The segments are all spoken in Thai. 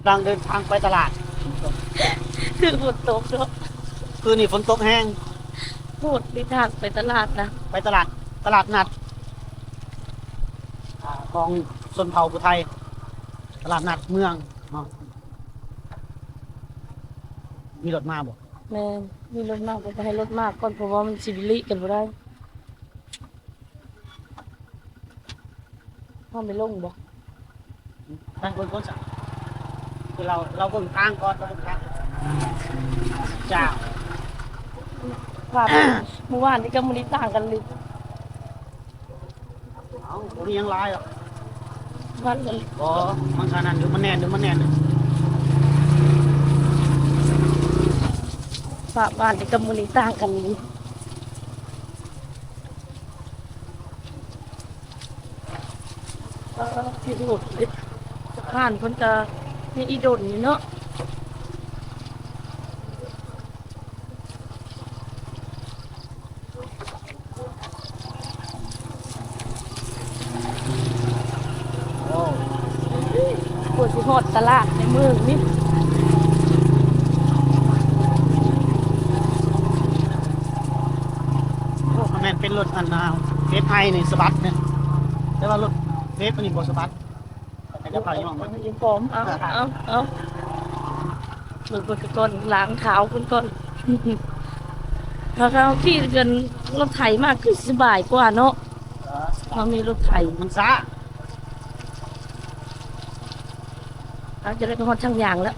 ำลังเดินทางไปตลาด คือฝนตกเนาะ คืนนี้ฝนตกแห้ง พูดดิทางไปตลาดนะ ไปตลาดนัดของชนเผ่าภูไทยตลาดนัดเมืองเนาะมีรถมาบ่ แม่มีรถมากก็ให้รถมากก่อนเพราะว่ามันสิบิลิกันบ่ได้ห้ามไปลงบ่ ทางคนสั่งคือเราเบิ่งทางก่อนเราเบิ่งทางจ้า ภาพเมื่อวานนี่ก็มันนี่ต่างกันเลย เอาบ่มีหยังหลายหรอก วันกัน บ่มันขนาดเดี๋ยวมันแน่นอยู่ ภาพบ้านนี่ก็มันนี่ต่างกันเลยที่โดดเลยสะพานเพิ่นจะมีอีโดดนี่เนาะโอ้ ปวดสิฮอดตลาดในเมืองนี่ โหคะแนนเป็นรถอันนาเฟสไทยนี่สะบัดเนี่ยแต่ว่ารถเฟสมันนี่บ่สะบัดแต่จะพายย่องมัน ยิงปอมเอาหลุดไปก่อนล้างเท้าคุณก่อนถ้าเขาที่เกินรถไถมากคือสบายกว่าเนาะเรามีรถไถ มันซะ เราจะได้ไปฮอดช่างยางแล้ว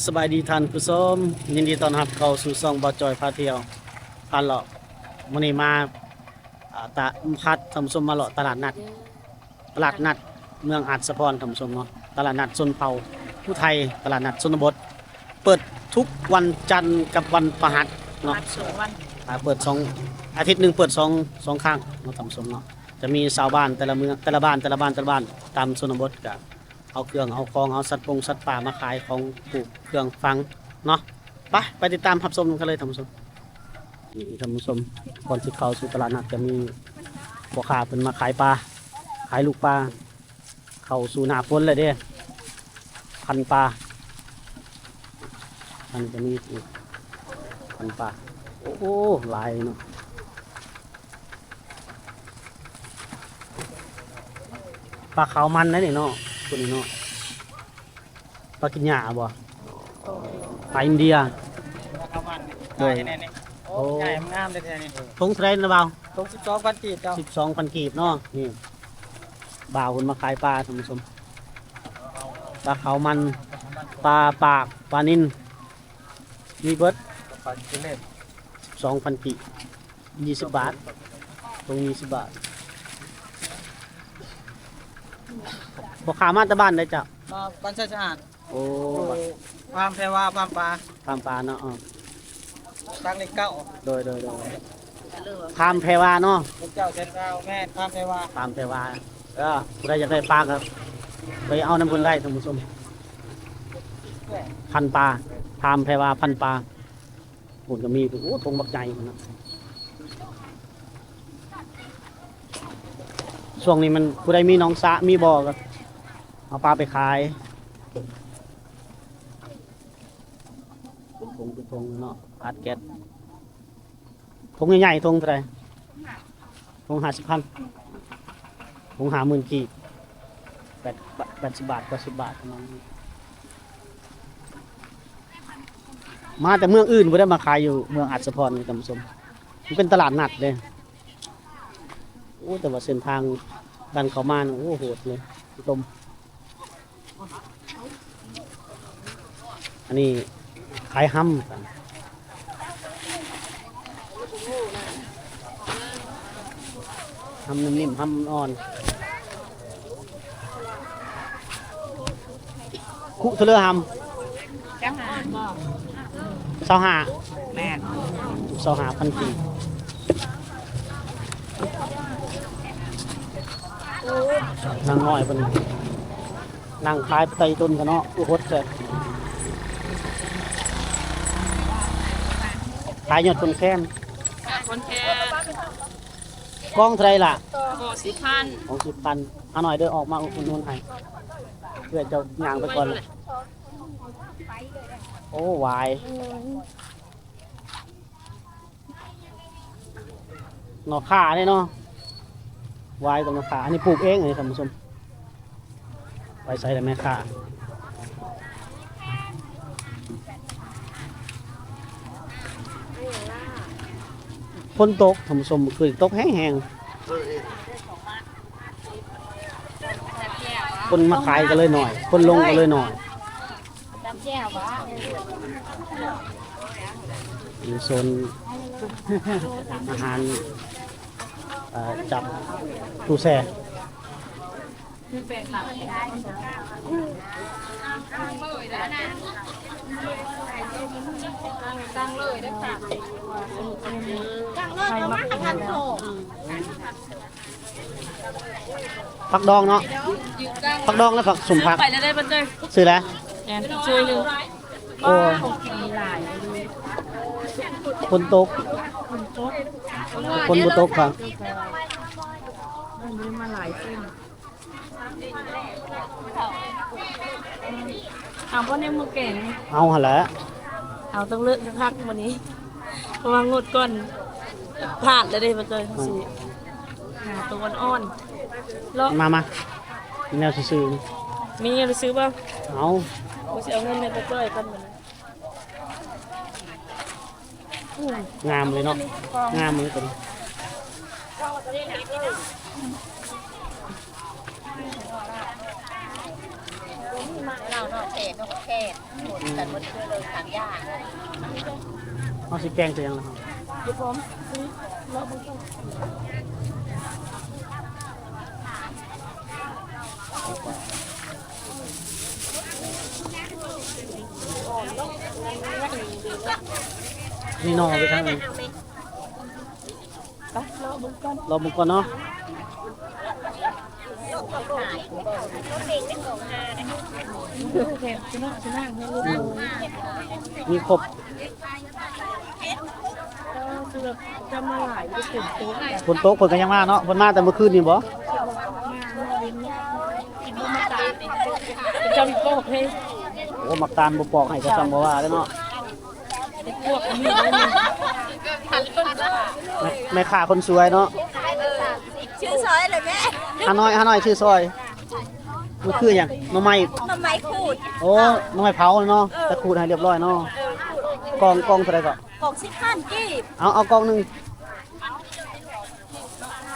สบายดีท่านผู้ชมยินดีต้อนรับเข้าสู่ช่องบ่าวจอยพาเที่ยวพาเลาะมื้อนี้มาตะพัดท่านผู้ชมมาเลาะตลาดนัดเมืองอาจสะพรท่านผู้ชมเนาะตลาดนัดชนเผ่าผู้ไทยตลาดนัดชนบทเปิดทุกวันจันทร์กับวันพฤหัสเนาะ วัน เปิด2อาทิตย์หนึงเปิด2ครั้งเนาะท่านผู้ชมเนาะจะมีชาวบ้านแต่ละเมืองแต่ละบ้านตามชนบทก็เอาเครื่องเอาของเอาสัตว์ป่ามาขายของปลูกเครื่องฟังเนาะไปติดตามรับชมกันเลยท่านผู้ชมนี่ท่านผู้ชมก่อนที่เข้าสู่ตลาดนัดจะมีพ่อค้าเพิ่นมาขายปลาขายลูกปลาเข้าสู่หน้าฝนเลยเด้พันปลามันจะมีอีกพันปลาโอ้โหหลายเนาะปลาขาวมันนะนี่เนาะตัวนี้เนาะปลากินหญ้าบ่ปลาอินเดีย โดยโอ้ใหญ่งามเลยแท้นี่ ทงเทรนนะบ่าว ตก12,000กีบเจ้า 12,000 กีบเนาะนี่บ่าวคนมาขายปลาท่านผู้ชมปลาขาวมันปลาปากปลานิลมีเบิด ปันกิเลส 2,000 กีบ20 บาทตรง20 บาทบ่ขามาแต่บ้านได้จ้ะ มาปันชาชาติ โอ้ ความแพรว่าความปลา ตามปลาเนาะ ตั้งเลขเก้า โดยพามแพรวาเนาะ ลูกเจ้าเจ็ดเก้าแม่ความแพรว่า พามแพรวาผู้ใดอยากได้ปลาก็ไปเอาน้ำพุ่นได้ท่านผู้ชมพันปลาพามแพรวาพันปลาหุ่นก็มีโอ้ทงบักใหญ่พุ่นนะช่วงนี้มันผู้ใดมีหน้องสระมีบ่อก็เอาปลาไปขายเป็นทงเนาะอัดแก๊สทงใหญ่ๆทงเท่าไหร่ทง50,000ทง50,000 กีบ80 บาท90 บาทประมาณนี้มาแต่เมืองอื่นบ่ได้มาขายอยู่เมืองอัศพรนี่ท่านผู้ชมมันเป็นตลาดนัดเลยโอ้แต่ว่าเส้นทางดันเข้ามานี่โอ้โหดเลยผู้ชมอันนี้ขายห้ำกันห้ำนิ่มๆห้ำอ่อนคุเทเลอร์ห้ำ จังหา 25 แม่ 25,000 กีบนางน้อยเป็นนางขายไตต้นกันเนาะอุหดเลยขายยอดคนแค้น คนแค่ กล้องเท่าไหรล่ะ ก็10,000 ของ10,000เอาหน่อยเด้อออกมาอุดหนุนให้เพื่อจะย่างไปก่อนเลยโอ้วายหน่อข่าเนี่ยเนาะวายกับหน่อข่าอันนี้ปลูกเองเลยท่านผู้ชมไว้ใส่แต่แม่ข่าฝนตกท่านผู้ชมคือตกแห้งๆคนมาขายก็เลยหน่อย คนลงก็เลยหน่อย ตำแจ่วบ่ อยู่โซนอาหารจับตู้แช่ ตั้งเลยได้ค่ะตั้งเลยมาทันโถ ผักดองเนาะผักดองและผักสุ่มผัก ไปแล้วได้บ่เจ้ย ซื้อแล้ว แอนช่วยหนึง โอ้คนตกคนบ่ตกครับ มาหลายเส้นเอาบ่ในมือแก่ง เอาหั่นแหละ เอาต้องเลือกพักวันนี้เพราะว่างดก่อนผ่านแล้วได้บ่เจ้ยสิหาตัวอ่อนๆแล้ว มาแนวซื้อ มีเงินไปซื้อบ้าง ๆเอา กูจะเอาเงินในไปจ้อยกันเหมือน งามเลยเนาะงามเลยตัวนี้ เราเนาะเศษเนาะแค่แต่มันเชื่อเลยทางยาก เอาสิแกงจะยังล่ะครับ เดี๋ยวพร้อมซื้อรอบมึงก่อน นี่นอไปทางไหน ไปรอบมึงก่อน รอบุกก่อนเนาะ แถมชนะให้ลูกเลย มีครบ คือแบบจะมาหลายไปถึงตัว ฝนตกฝนก็ยังมาเนาะฝนมาแต่เมื่อคืนนี่บ่ จำโป๊กให้ โอ้มักตาลบ่ปอกให้ก็จำบ่ว่าแล้วเนาะ พวกนี้เลยนี่ แม่ค้าคนสวยเนาะ ชื่อซอยเลยแม่ ฮานอยชื่อซอยมันคือหยังหน่อไม้ น้ำไม้ขูด โอ้หน่อไม้เผาเนาะแต่ขูดให้เรียบร้อยเนาะกองเท่าไหร่ก็ กล่อง10,000กีบ เอากองหนึง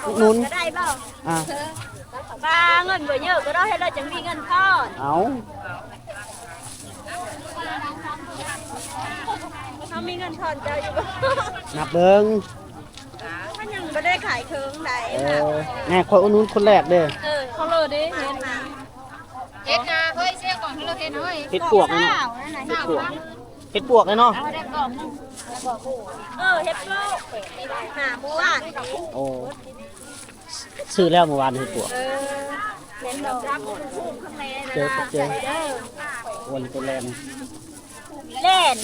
อุดหนุน ก็ได้เปล่า อ่า ปลาเงินบ่เยอะก็ได้ให้เราจังมีเงินทอน เอา เขามีเงินทอนเจ้าอยู่บ่ นับเบิ่ง ถ้ายังบ่ได้ขายเคิงใด แม่คอยอุดหนุนคนแรกเด้อ เขาเลยดิเห็น เฮ็ดนาเฮ้ยเสียก่อนให้เราเฮ็ดเฮ้ย เฮ็ดปวกเลยเนาะเฮ็ดปวกเฮ็ดปวกเลยเนาะ เฮ็ดปลูกหาหมู่บ้าน โอ้ซื้อแล้วเมื่อวานเฮ็ดปวก เห็นดอกรับพุ่งข้างใน เจอวันนี้ตัวแรง เล่น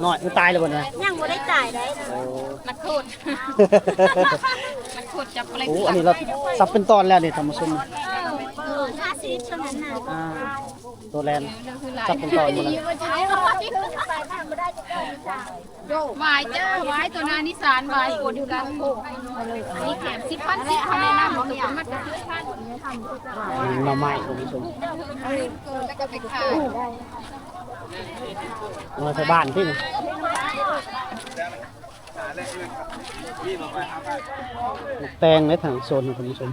น้อยมันตายเลยบ่เนี่ย ยังบ่ได้จ่ายได้ โอ้ มันขูดมันขูดจับอะไร โอ้อันนี้เราสับเป็นตอนแล้วนี่ท่านผู้ชม 50เท่านั้นน่ะ อ่าตัวแรงสับเป็นตอนหมดแล้ว ใช้รอที่ขึ้นไปบ้านบ่ได้จะได้จ่าย วายเจ้าวายตัวนานิสานวายกดกันนี่แถม10,000 10,000แนะนำบอกว่ามันจะซื้อท่าน หน่อไม้ท่านผู้ชม แล้วก็ไปขาย มาใส่บ้านที่นี่แตงในถังโซนท่านผู้ชม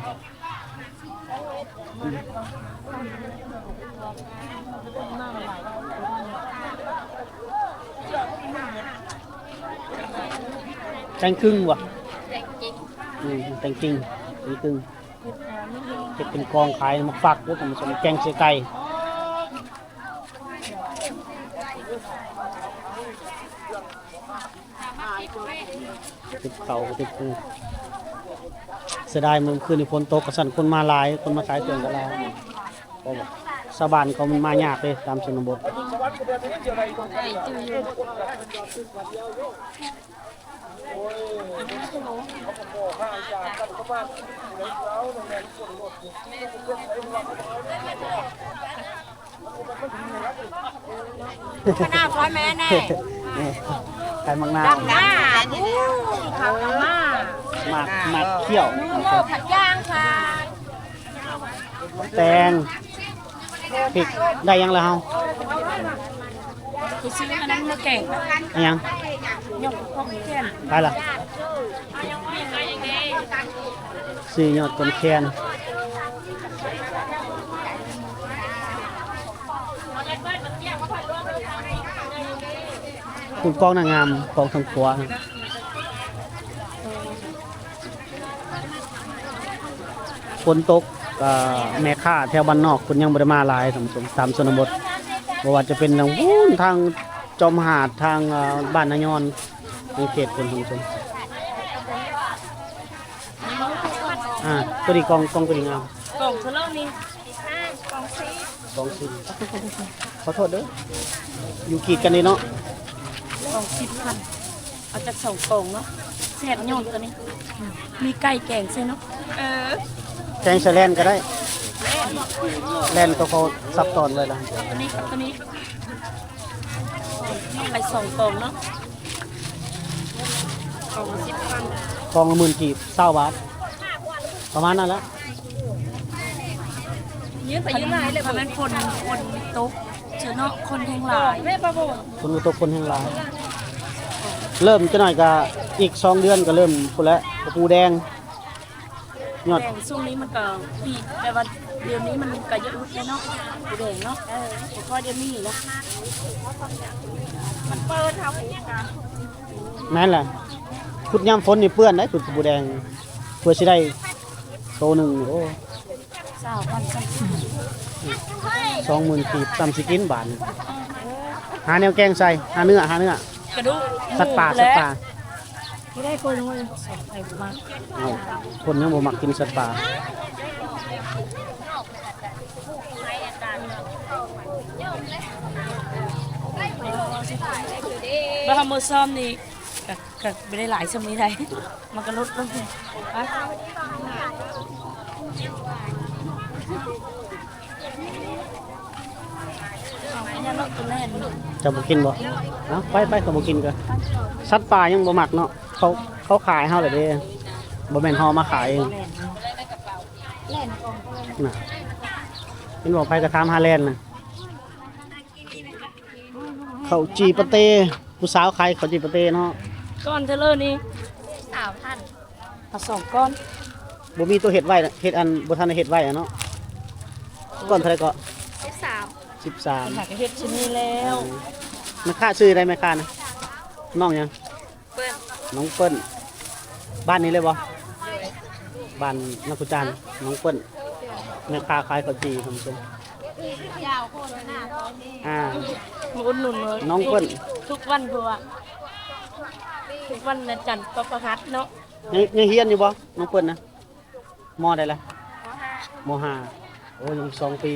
แตงกึ่งว่ะแตงกึ่งนี่กึ่งเก็บเป็นกองขายมาฝักด้วยท่านผู้ชมแกงเสียไก่ติดเขาติดกูเสียดายมันคืนนี้ฝนตกกระสันคนมาหลายคนมาขายเครื่องก็หลายก็บอกชาวบ้านเขามันมายากเลยตามชนบท หน้าคอยแม่แน่ นี่ไข่มังนาว ดังหน้าข้าวมา หมักเคี่ยว โลผัดย่างค่ะ แตงพริกได้ยังแล้วเฮา ไปซื้ออันนั้นมาแกง ได้ยัง ยกพวกแค่น ได้ละสี่ยอดต้นแคนคุณกองนางงามกองทางขวาฝนตกแม่ค้าแถวบ้านนอกคนยังบ่ได้มาหลายตามชนบทบ่ว่าจะเป็นทางวู้นทางจอมหาดทางบ้านนายอนในเขตคนชมตัวนี้กองตัวนี้งาม กล่องเทเลอร์นี่ กองสิขอโทษเด้ออยู่กีดกันนี่เนาะ กล่อง10,000เอาจาก2กล่องเนาะแซ่บย่อนตัวนี้ มีไก่แกงใช่เนาะ แกงใส่แลนก็ได้แลนก็เขาซับซ้อนเลยล่ะ ตัวนี้กับตัวนี้นี่ไป2กล่องเนาะกล่อง10,000 กองละ10,000กีบ20 บาทประมาณนั้นแหละ ยืนไปยืนไหนเลยเพราะมันคนตกเชื่อเนาะคนแทงหลายแม่ปะโบ คนอุตกคนแห่งหลายเริ่มจะหน่อยก็อีก2 เดือนก็เริ่มพุ่นแล้วปูแดงยอด แดงช่วงนี้มันก็ปีแต่ว่าเดือนนี้มันก็เยอะรุดเลยเนาะแดงเนาะพอเดือนนี้เนาะ แม่นแหละขุดยามฝนนี่เปื้อนได้ขุดปูแดงเพื่อสิได้โตหนึงโอ้ 20,000กีบตำสิกินบาทนึงหาแนวแกงใส่หาเนื้อก ระดูก สัตว์ป่า ไม่ได้คนเลยสองไปมา เอาคนยังบ่มักกินสัตว์ป่า บ้ามือซ้อมนี่ก็ไม่ได้หลายสมัยใดมันก็ลดลงไปเนี่ยลดตัวแรก จะบ่กินบ่เอาไปก็บ่กินก็สัตว์ป่ายังบ่มักเนาะเขาขายเฮาเลยเด้บ่แม่นเฮามาขายเองน่ะเป็นบอกไปก็ถามหาแลนด์น่ะข้าวจีปะเต้ผู้สาวขายข้าวจีปะเต้เนาะ ก้อนเทเลอร์นี่ สาวท่าน เอา2ก้อน บ่มีตัวเฮ็ดไว้น่ะเฮ็ดอันบ่ทันได้เฮ็ดไว้อะเนาะก่อนเท่าไหร่ก็ หากเฮ็ดชิ้นนี้แล้ว แม่ค้าชื่ออะไรแม่ค้านะน้องหยัง เปิ้ล น้องเปิ้ลบ้านนี้เลยบ่บ้านนักกุจานน้องเปิ้ลแม่ค้าขายข้าวจีท่านผู้ชม ยาวโคตรหน้า มาอุดหนุนเลย น้องเปิ้ล ทุกวันเพราะว่าทุกวันนะจันทร์ประหัสเนาะ ยังเฮียนอยู่บ่น้องเปิ้ลนะมอได้ละมห้าโอ้ยัง2 ปี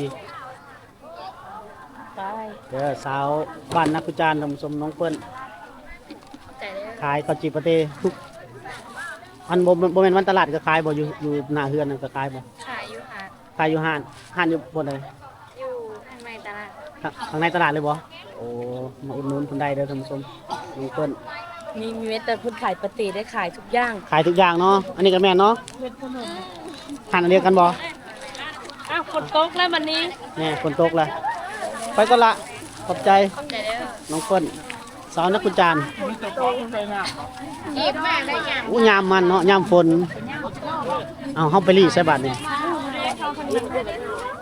ตาย เด้อสาวบ้านนักกุจานท่านผู้ชมน้องเปิ้ล ใจเลย ขายข้าวจีปะเต้ทุกอันบ่แม่นวันตลาดก็ขายบ่อยู่หน้าเฮือนนั่นก็ขายบ่ ขายอยู่ค่ะ ขายอยู่ห้านอยู่บนใด อยู่ข้างในตลาด ข้างในตลาดเลยบ่โอ้มาอุดหนุนเพิ่นได้เด้อท่านผู้ชมน้องเปิ้ล มีเวทแต่พุ่นขายปกติได้ขายทุกอย่าง ขายทุกอย่างเนาะอันนี้ก็แม่นเนาะ เวทขนม ห้านอันเดียวกันบ่ อ้าวคนตกแล้ววันนี้ แน่ฝนตกแล้วไปก็ละขอบใจ ใจเด้อ น้องเปิ้ลสาวนักกุจาน จีบมากได้ยัง อู้ยามมันเนาะยามฝนเอาเฮาไปรีใส่บาทนี่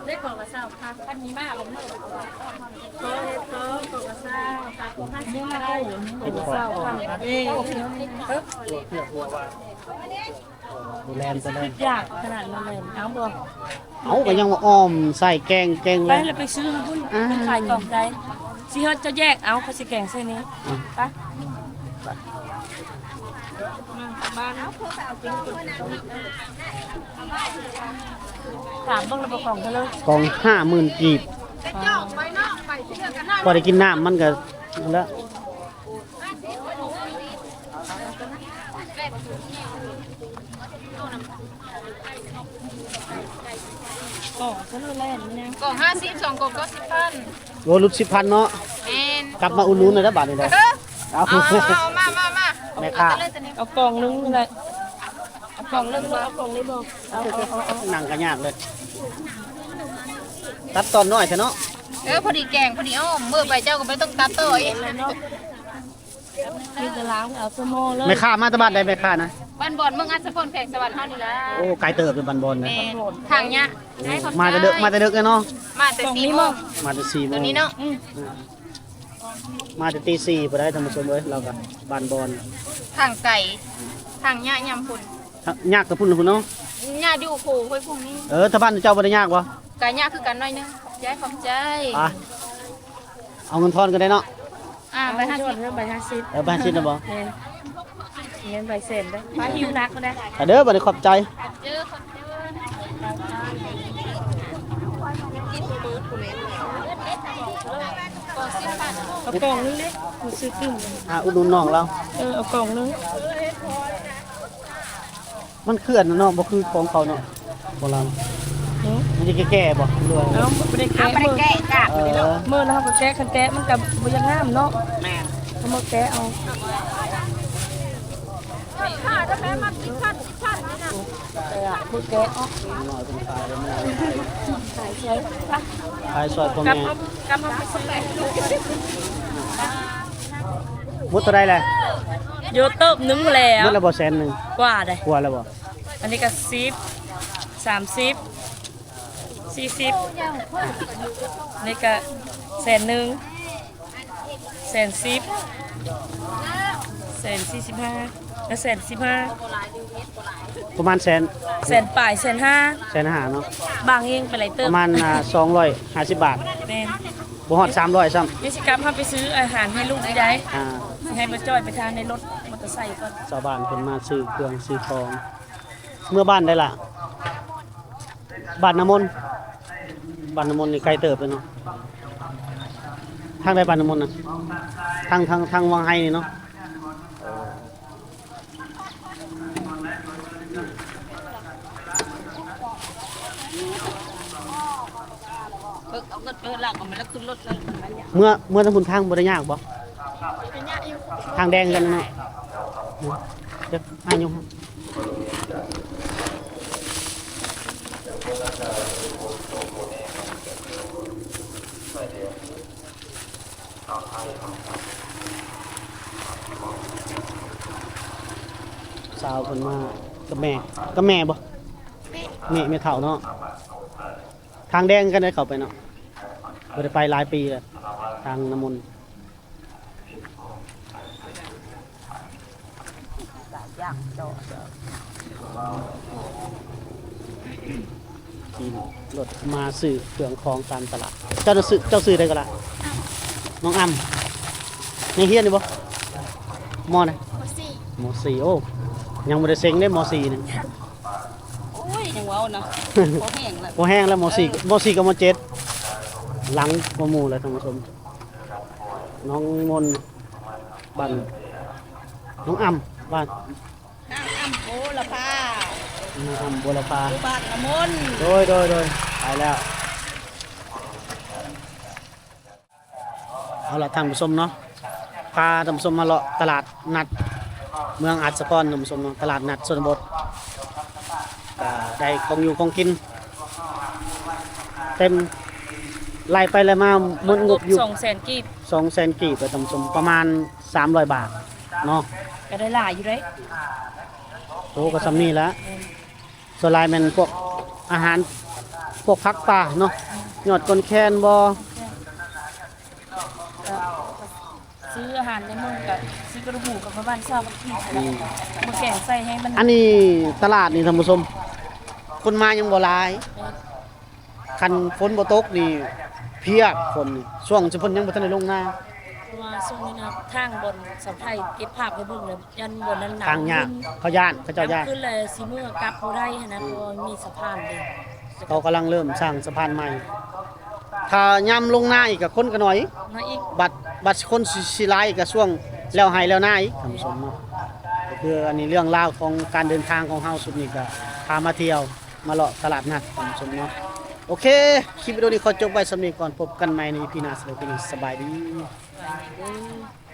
ได้ของละ20,000พันนี้มากเลยของละ20,000ยังไม่ได้อยู่ของละ20,000เอ้ ดูแลนไปเลย อยากขนาดนั้นเลยเอาบ่ เอาก็ยังว่าอ้อมใส่แกง ไป เลย เลยไปซื้อมาพุ่นเป็นขายกล่องใจสิเฮาจะแยกเอาเขาสิแกงเส้นนี้ไปบ้านถามเบิ่งระบบของเขาเลย กอง50,000กีบ ไปนอกไป พอได้กินน้ำมันก็นั่นแหล้ว กล่องซะเลยแล่นนี่นะ กล่อง50 2กล่องก็10,000 โอ้ลุด10,000เนาะ แม่น กลับมาอุ่นๆหน่อยนะบาทนี่เด้อเอา เอามา แม่ค้า เอากล่องนึงนี่แหละเอากล่องนึงบ่เอากล่องนี้บ่เอา นั่งก็ยากเลย ตัดตอนน้อยเถอะเนาะ พอดีแกงพอดีอ้อมมื้อไปเจ้าก็ไม่ต้องตัดต่ออีก เนาะนี่จะล้างเอาสมอเลย แม่ค้ามาแตะบ้านใดแม่ค้านะ บ้านบอนเมืองอัศพรแขกสวรรค์เฮานี่ล่ะ โอ้ไกลเติบเป็นบันบอลนะ แม่นทางเนี้ยให้เขา มาแต่ดึกเลยเนาะ มาแต่4โมง มาแต่4โม ตัว ง นี้เนาะ มาแต่ตี4บ่ได้ท่านผู้ชมเอ้ยเราก็บ้านบอล ทางไก่ทางเนี้ยยำพุ่น ยากกับพุ่นพุ่นเนาะ เนี้ยอยู่โคห้วยพุ่งนี้ ถ้าบ้านเจ้าบ่ได้ยากบ่ กะเนี้ยคือกันหน่อยนึงขอบใจ ไปเอาเงินทอนก็ได้เนาะ ไป ไป 50 50เรื่องใบ50 บ้านชิดนะบ่ แม่นเงินใบเซ็นได้ไปหิวนักก็ได้ เด้อบ่ได้ขอบใจ เจอคนเจอ เอากล่องนึงดิกูซื้อตึ้ม อุดหนุนน้องเรา เอากล่องนึง มันเคลื่อนนะเนาะบ่คือของเขาเนาะโบราณมันจะแก่ๆบ่ด้วย เอาบ่ได้แกะมือ กะ มือแล้วก็แกะคันแกะมันก็บ่ยังงามเนาะ แม่ เอามาแกะเอามือแกะออก น้อยเป็นขายแล้วมัน ขายใช้ปะ ขายซอยพ่อก ลั แม่ บมาไปซื้อ มุดเท่าใดแหละ โยเติบนึงแล้ว มุดละบ่แสนหนึง กว่าได้ กลัวแล้วบ่ อันนี้ก็10 30 40นี่ก็100,000 110 145แล้ว115 ประมาณแสน 100,000ปลาย105 แสนห้าเนาะ บางเองไปหลายเติ ป บ ระมาณ250 บาท แม่น บ่ฮอด300ซ้ำ นี่สิกลับพาไปซื้ออาหารให้ลูกได้ อ่า สิให้มาจ้อยไปทานในรถมอเตอร์ไซค์ก่อน ชาวบ้านเพิ่นมาซื้อเครื่องซื้อของเมื่อบ้านได้ล่ะบ้านน้ำมนต์บ้านน้ำมนต์นี่ไกลเติบเลยเนาะทางใดบ้านน้ำมนต์น่ะทางวังไห้นี่เนาะ เอาเงินไปหลักเอามาแล้วขึ้นรถเลย เมื่อทางคุณทางบ่ได้ยากบ่ทางแดงกันเนาะเดี๋ยวให้ยกให้สาวเพิ่นมากับแม่บ่แม่เฒ่าเนาะทางแดงกันได้เข้าไปเนาะบ่ได้ไปหลายปีแล้วทางน้ำมนต์ขี่รถมาซื้อเครื่องของตามตลาดเจ้าซื้อได้ก็ละน้องอ้ำยังเฮียนอยู่บ่มอไหนม.4 โอ้ยังบ่ได้เซ็งได้ม.4นี่ โอ้ยยังว้าวนะพอแห้งแล้ว บ่แห้งแล้วม.4 กับม.7หลังบ่หมู่แล้วท่านผู้ชมน้องมนต์บ้านน้องอ้ำบ้าน น้ำอ้ำโอละพา น้องอ้ำบัวละพา บ้านละมน โดยไปแล้วเอาละท่านผู้ชมเนาะพาท่านผู้ชมมาเลาะตลาดนัดเมืองอัศพรท่านผู้ชมเนาะตลาดนัดชนบทก็ได้ของอยู่ของกิน เต็มไล่ไปเลยมาหมดงบอยู่ 200,000กีบ 200,000กีบไปท่านผู้ชมประมาณ300 บาทเนาะ ก็ได้หลายอยู่เด้ โอ้ก็สำนี่แล้วส่วนหลายแมันพวกอาหารพวกผักป่าเนาะยอดก้นแคนบ่ ซื้ออาหารในเมืองกับซื้อกระดูกหมูกับบ้านเช่าบางทีมาแกงใส่ให้มัน อันนี้ตลาดนี่ท่านผู้ชมคนมายังบ่หลายคันฝนบ่ตกนี่เพียบคนนี่ช่วงจะเพิ่นยังบ่ทันได้ลงนา มาช่วงนี้นะทางบนสำไทยเก็บภาพให้เบิ่งเลยยันบนนั้นหนาว ทางยากเขาย่านเขาเจ้าย่าน ขึ้นเลยสิเมื่อกลับบ่ได้หั้นนะเพราะว่ามีสะพานเด้ เขากำลังเริ่มสร้างสะพานใหม่ ถ้ายามลงหน้าอีกก็คนก็น้อย น้อยอีก บัตรคนสิหลายอีกก็ช่วงแล้วให้แล้วหน้าอีกท่านผู้ชมเนาะก็คืออันนี้เรื่องราวของการเดินทางของเฮาสุดนี้ก็พามาเที่ยวมาเลาะตลาดนัดท่านผู้ชมเนาะโอเคคลิปวิดีโอนี้ขอจบไว้สำนี้ก่อนพบกันใหม่ใน EP หน้าสำหรับวันนี้สบายดี ไปเด้อ